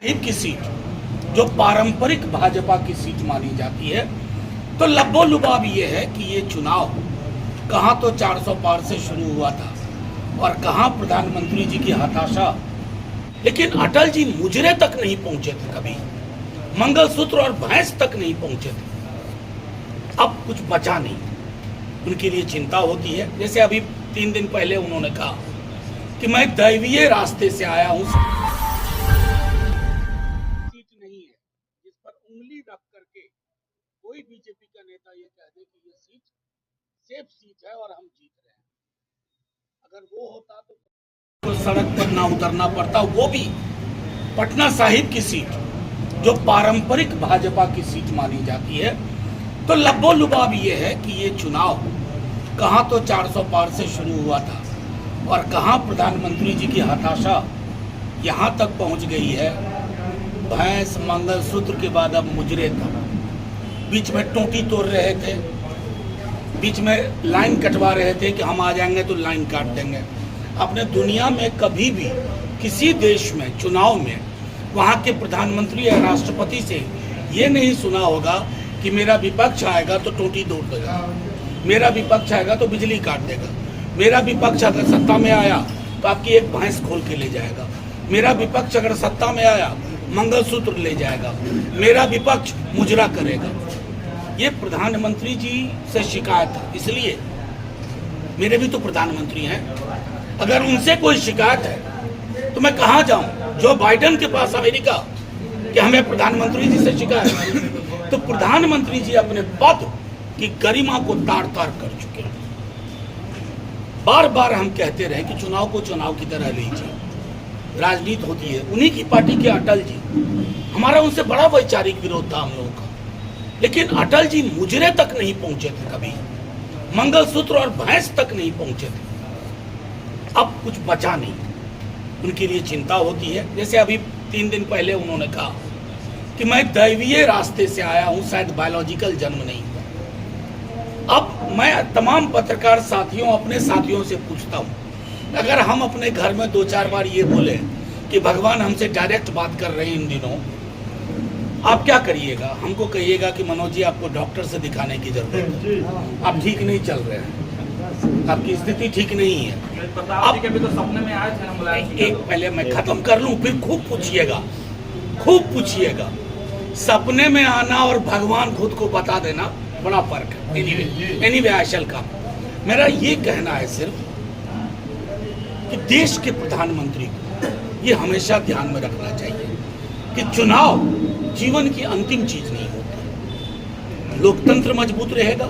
साहिब की सीट जो पारंपरिक भाजपा की सीट मानी जाती है, तो लब्बो लुबाब ये है कि ये चुनाव कहाँ तो 400 पार से शुरू हुआ था और कहाँ प्रधानमंत्री जी की हताशा। लेकिन अटल जी मुजरे तक नहीं पहुंचे थे, कभी मंगलसूत्र और भैंस तक नहीं पहुंचे थे। अब कुछ बचा नहीं, उनके लिए चिंता होती है। जैसे अभी 3 दिन पहले उन्होंने कहा कि मैं दैवीय रास्ते से आया हूं, सीट नहीं है जिस पर उंगली रख करके कोई बीजेपी का नेता ये कह दे कि ये सीट सेफ सीट है और हम जीत रहे हैं। अगर वो होता तो सड़क पर ना उतरना पड़ता, वो भी पटना साहिब की सीट जो पारंपरिक भाजपा की सीट मानी जाती है। तो लब्बो लुबाब ये है कि ये चुनाव कहाँ तो 400 पार से शुरू हुआ था और कहाँ प्रधानमंत्री जी की हताशा यहाँ तक पहुँच गई है। भैंस मंगलसूत्र के बाद अब मुजरे तक, बीच में टोटी तोड़ रहे थे, बीच में लाइन कटवा रहे थे कि हम आ जाएंगे तो लाइन काट देंगे। अपने दुनिया में कभी भी किसी देश में चुनाव में वहाँ के प्रधानमंत्री या राष्ट्रपति से ये नहीं सुना होगा कि मेरा विपक्ष आएगा तो टोटी तोड़ देगा, मेरा विपक्ष आएगा तो बिजली काट देगा, मेरा विपक्ष अगर सत्ता में आया तो आपकी एक भैंस खोल के ले जाएगा, मेरा विपक्ष अगर सत्ता में आया मंगलसूत्र ले जाएगा, मेरा विपक्ष मुजरा करेगा। ये प्रधानमंत्री जी से शिकायत है। इसलिए मेरे भी तो प्रधानमंत्री हैं, अगर उनसे कोई शिकायत है तो मैं कहाँ जाऊं? जो बाइडेन के पास अमेरिका कि हमें प्रधानमंत्री जी से शिकायत है। तो प्रधानमंत्री जी अपने पद की गरिमा को ताड़ ताड़ कर चुके हैं। बार बार हम कहते रहे कि चुनाव को चुनाव की तरह लीजिए, राजनीति होती है। उन्हीं की पार्टी के अटल जी, हमारा उनसे बड़ा वैचारिक विरोध था हम लोगों का, लेकिन अटल जी मुजरे तक नहीं पहुंचे थे, कभी मंगलसूत्र और भैंस तक नहीं पहुंचे थे। अब कुछ बचा नहीं, उनके लिए चिंता होती है। जैसे अभी 3 दिन पहले उन्होंने कहा कि मैं दैवीय रास्ते से आया हूं, शायद बायोलॉजिकल जन्म नहीं हुआ। अब मैं तमाम पत्रकार साथियों, अपने साथियों से पूछता हूं, अगर हम अपने घर में 2-4 बार ये बोले कि भगवान हमसे डायरेक्ट बात कर रहे हैं इन दिनों, आप क्या करिएगा? हमको कहिएगा कि मनोज जी आपको डॉक्टर से दिखाने की जरूरत है, आप ठीक नहीं चल रहे हैं, आपकी स्थिति ठीक नहीं है। आप भी तो सपने में आए थे ना, एक पहले मैं खत्म कर लूं, फिर खूब पूछिएगा, खूब पूछिएगा। सपने में आना और भगवान खुद को बता देना बड़ा फर्क है। एनीवे आशल का मेरा ये कहना है सिर्फ कि देश के प्रधानमंत्री को ये हमेशा ध्यान में रखना चाहिए कि चुनाव जीवन की अंतिम चीज नहीं होती। लोकतंत्र मजबूत रहेगा,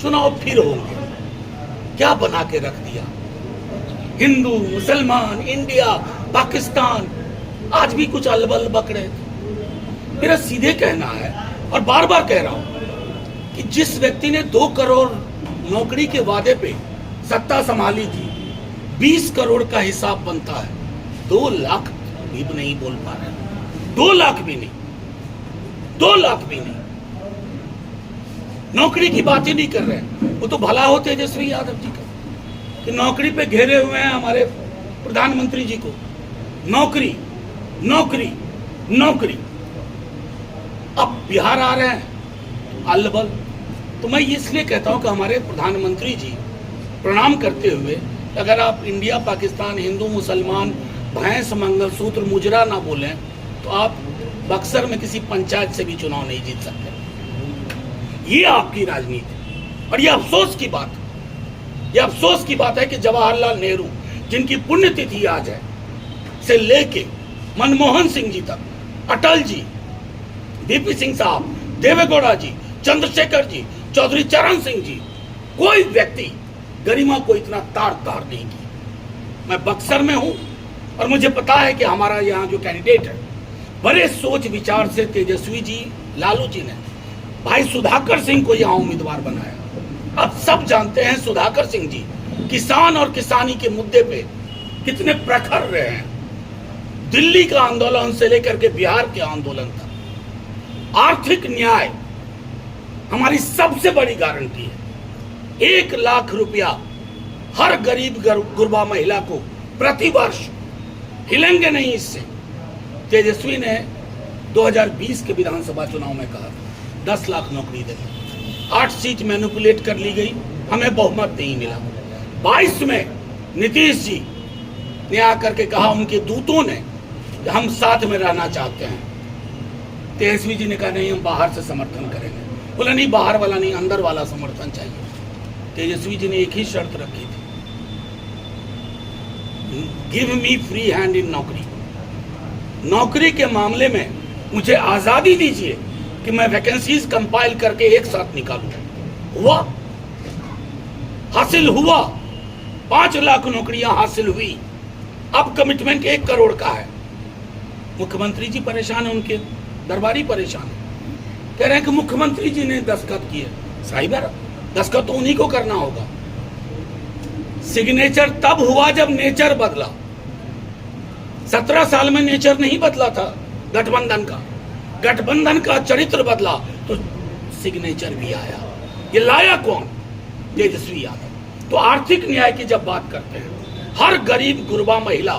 चुनाव फिर होंगे। क्या बना के रख दिया? हिंदू, मुसलमान, इंडिया, पाकिस्तान, आज भी कुछ अलबल बक रहे थे। मेरा सीधे कहना है और बार बार कह रहा हूं कि जिस व्यक्ति ने 2 करोड़ नौकरी के वादे पे सत्ता संभाली थी, 20 करोड़ का हिसाब बनता है, 2 लाख भी नहीं बोल पा रहे, 2 लाख भी नहीं, 2 लाख भी नहीं, नौकरी की बात ही नहीं कर रहे। वो तो भला हो तेजस्वी यादव जी का कि नौकरी पे घेरे हुए हैं हमारे प्रधानमंत्री जी को, नौकरी नौकरी नौकरी। अब बिहार आ रहे हैं अलबल। तो मैं इसलिए कहता हूं कि हमारे प्रधानमंत्री जी प्रणाम करते हुए, अगर आप इंडिया, पाकिस्तान, हिंदू, मुसलमान, भैंस, मंगलसूत्र, मुजरा ना बोलें तो आप बक्सर में किसी पंचायत से भी चुनाव नहीं जीत सकते। ये आपकी राजनीति। और ये अफसोस की बात, ये अफसोस की बात है कि जवाहरलाल नेहरू, जिनकी पुण्यतिथि आज है, से लेके मनमोहन सिंह जी तक, अटल जी, वीपी सिंह साहब, देवेगौड़ा जी, चंद्रशेखर जी, चौधरी चरण सिंह जी, कोई व्यक्ति गरिमा को इतना ताड़ ताड़ नहीं की। मैं बक्सर में हूं और मुझे पता है कि हमारा यहाँ जो कैंडिडेट है, बड़े सोच विचार से तेजस्वी जी, लालू जी ने भाई सुधाकर सिंह को यहाँ उम्मीदवार बनाया। अब सब जानते हैं सुधाकर सिंह जी किसान और किसानी के मुद्दे पे कितने प्रखर रहे हैं। दिल्ली का आंदोलन से लेकर के बिहार के आंदोलन तक आर्थिक न्याय हमारी सबसे बड़ी गारंटी है। 1 लाख रुपया हर गरीब गुरबा महिला को प्रति वर्ष, हिलेंगे नहीं इससे। तेजस्वी ने 2020 के विधानसभा चुनाव में कहा 10 लाख नौकरी देंगे, 8 सीट मैनिपुलेट कर ली गई, हमें बहुमत नहीं मिला। 22 में नीतीश जी ने आकर के कहा, उनके दूतों ने, हम साथ में रहना चाहते हैं। तेजस्वी जी ने कहा नहीं, हम बाहर से समर्थन करेंगे। बोला नहीं, बाहर वाला नहीं, अंदर वाला समर्थन चाहिए। तेजस्वी जी ने एक ही शर्त रखी थी, give me free hand in नौकरी। नौकरी के मामले में मुझे आजादी दीजिए कि मैं वैकेंसीज कंपाइल करके एक साथ निकालूं। हुआ, हासिल हुआ, 5 लाख नौकरियां हासिल हुई। अब कमिटमेंट 1 करोड़ का है। मुख्यमंत्री जी परेशान है, उनके दरबारी परेशान है, कह रहे हैं कि मुख्यमंत्री जी ने दस्तखत किए। साहिब, दस्तखत तो उन्हीं को करना होगा। सिग्नेचर तब हुआ जब नेचर बदला। 17 साल में नेचर नहीं बदला था गठबंधन का। गठबंधन का चरित्र बदला तो सिग्नेचर भी आया। ये लाया कौन? तेजस्वी यादव। तो आर्थिक न्याय की जब बात करते हैं, हर गरीब गुरबा महिला,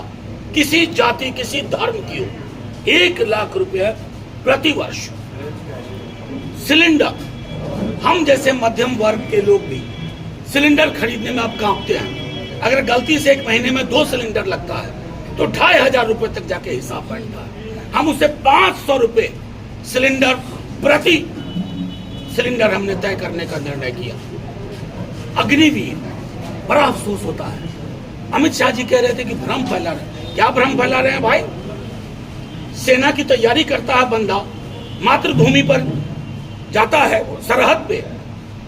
किसी जाति किसी धर्म की हो, 1 लाख रुपए प्रति वर्ष। सिलेंडर, हम जैसे मध्यम वर्ग के लोग भी सिलेंडर खरीदने में अब कांपते हैं। अगर गलती से 1 महीने में 2 सिलेंडर लगता है तो 2500 रुपए तक जाके हिसाब बैठता है। हम उसे 500 रुपए सिलेंडर प्रति सिलेंडर हमने तय करने का निर्णय किया। अग्निवीर, बड़ा अफसोस होता है। अमित शाह जी कह रहे थे कि भ्रम फैला रहे। क्या भ्रम फैला रहे हैं भाई? सेना की तैयारी करता है बंदा, मातृभूमि पर जाता है, सरहद पे,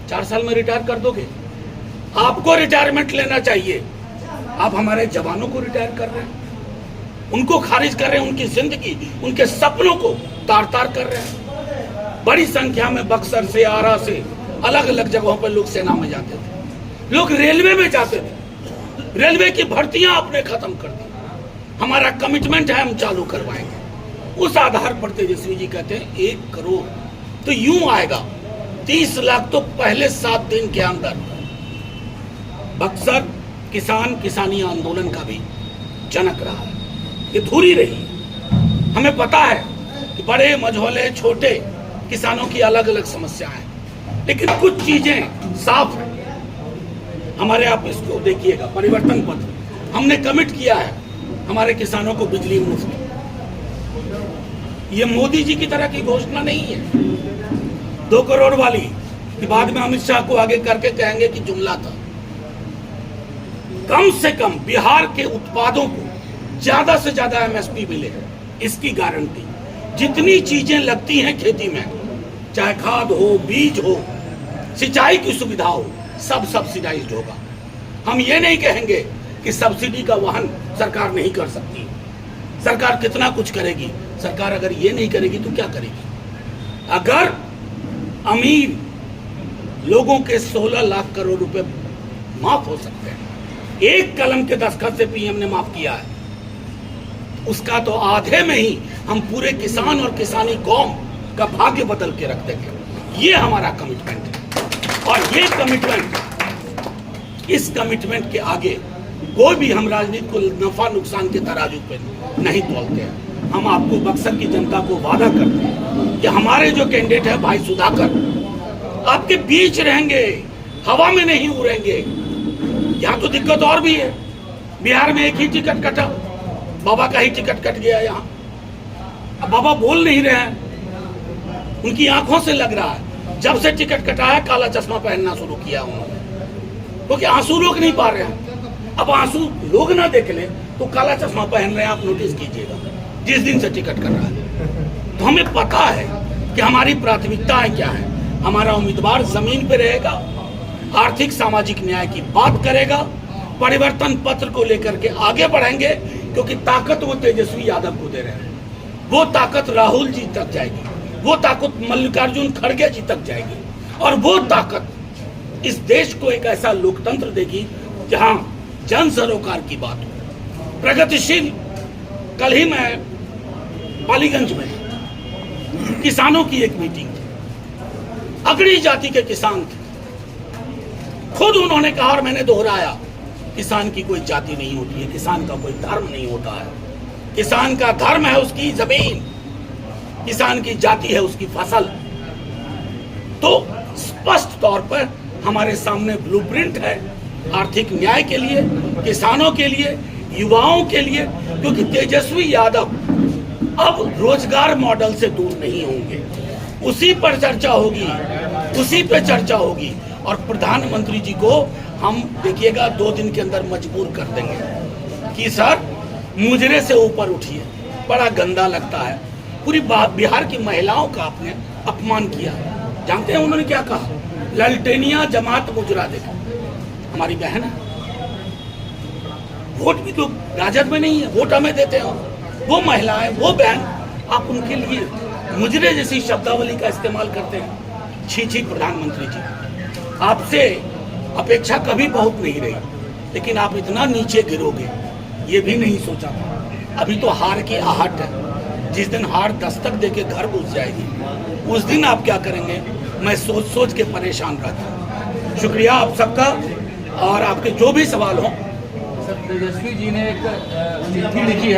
4 साल में रिटायर कर दोगे? आपको रिटायरमेंट लेना चाहिए। आप हमारे जवानों को रिटायर कर रहे हैं, उनको खारिज कर रहे हैं, उनकी जिंदगी, उनके सपनों को तार तार कर रहे हैं। बड़ी संख्या में बक्सर से, आरा से, अलग अलग जगहों पर लोग सेना में जाते थे, लोग रेलवे में जाते थे। रेलवे की भर्तियां आपने खत्म कर दी। हमारा कमिटमेंट है, हम चालू करवाएंगे। उस आधार पर तेजस्वी जी कहते हैं 1 करोड़ तो यूं आएगा, 30 लाख तो पहले 7 दिन के अंदर। बक्सर किसानी आंदोलन का भी जनक रहा है, ये धुरी रही। हमें पता है कि बड़े मझोले छोटे किसानों की अलग अलग समस्याएं हैं, लेकिन कुछ चीजें साफ है। हमारे, आप इसको देखिएगा, परिवर्तन पत्र हमने कमिट किया है हमारे किसानों को बिजली मुफ्त। ये मोदी जी की तरह की घोषणा नहीं है 2 करोड़ वाली, कि बाद में अमित शाह को आगे करके कहेंगे कि जुमला था। कम से कम बिहार के उत्पादों को ज्यादा से ज्यादा एमएसपी मिले, इसकी गारंटी। जितनी चीजें लगती हैं खेती में, चाहे खाद हो, बीज हो, सिंचाई की सुविधा हो, सब सब्सिडाइज्ड होगा। हम ये नहीं कहेंगे कि सब्सिडी का वहन सरकार नहीं कर सकती। सरकार कितना कुछ करेगी। सरकार अगर ये नहीं करेगी तो क्या करेगी? अगर अमीर लोगों के 16 लाख करोड़ रुपए माफ हो सकते हैं, 1 कलम के दस्तखत से पीएम ने माफ किया है, उसका तो आधे में ही हम पूरे किसान और किसानी कौम का भाग्य बदल के रख देंगे। ये हमारा कमिटमेंट है। और ये कमिटमेंट, इस कमिटमेंट के आगे कोई भी हम राजनीति को नफा नुकसान के तराजू पे नहीं तोलते हैं। हम आपको, बक्सर की जनता को वादा करते हैं कि हमारे जो कैंडिडेट है भाई सुधाकर, आपके बीच रहेंगे, हवा में नहीं उड़ेंगे। यहाँ तो दिक्कत और भी है, बिहार में 1 ही टिकट कटा, बाबा का ही टिकट कट गया। यहाँ अब बाबा बोल नहीं रहे हैं, उनकी आंखों से लग रहा है। जब से टिकट कटा है काला चश्मा पहनना शुरू किया उन्होंने, क्योंकि आंसू रोक नहीं पा रहे हैं। अब आंसू लोग ना देख ले तो काला चश्मा पहन रहे हैं, आप नोटिस कीजिएगा, जिस दिन से टिकट कर रहा है। तो हमें पता है कि हमारी प्राथमिकताएं क्या है। हमारा उम्मीदवार जमीन पे रहेगा, आर्थिक सामाजिक न्याय की बात करेगा, परिवर्तन पत्र को लेकर के आगे बढ़ेंगे, क्योंकि ताकत वो तेजस्वी यादव को दे रहे हैं। वो ताकत राहुल जी तक जाएगी, वो ताकत मल्लिकार्जुन खड़गे जी तक जाएगी, और वो ताकत इस देश को एक ऐसा लोकतंत्र देगी जहां जन सरोकार की बात हो, प्रगतिशील। कल ही मैं पालीगंज में किसानों की एक मीटिंग थी, अगड़ी जाति के किसान थे। खुद उन्होंने कहा और मैंने दोहराया, किसान की कोई जाति नहीं होती है, किसान का कोई धर्म नहीं होता है, किसान का धर्म है उसकी जमीन, किसान की जाति है उसकी फसल। तो स्पष्ट तौर पर हमारे सामने ब्लूप्रिंट है आर्थिक न्याय के लिए, किसानों के लिए, युवाओं के लिए, क्योंकि तेजस्वी यादव अब रोजगार मॉडल से दूर नहीं होंगे। उसी पर चर्चा होगी, उसी पे चर्चा होगी। और प्रधानमंत्री जी को हम देखिएगा 2 दिन के अंदर मजबूर कर देंगे कि सर मुजरे से ऊपर उठिए। बड़ा गंदा लगता है, पूरी बिहार की महिलाओं का आपने अपमान किया। जानते हैं उन्होंने क्या कहा? ललटेनिया जमात मुजरा देखा। हमारी बहन है, वोट भी तो राजद में नहीं है, वोट हमें देते हो। वो महिलाएं, वो बहन, आप उनके लिए मुजरे जैसी शब्दावली का इस्तेमाल करते हैं। छी छी प्रधानमंत्री जी, आपसे अपेक्षा कभी बहुत नहीं रही, लेकिन आप इतना नीचे गिरोगे ये भी नहीं सोचा था। अभी तो हार की आहट है, जिस दिन हार दस्तक देके घर घुस जाएगी उस दिन आप क्या करेंगे, मैं सोच सोच के परेशान रहता हूँ। शुक्रिया आप सबका, और आपके जो भी सवाल हों। सर, तेजस्वी जी ने एक चिट्ठी लिखी है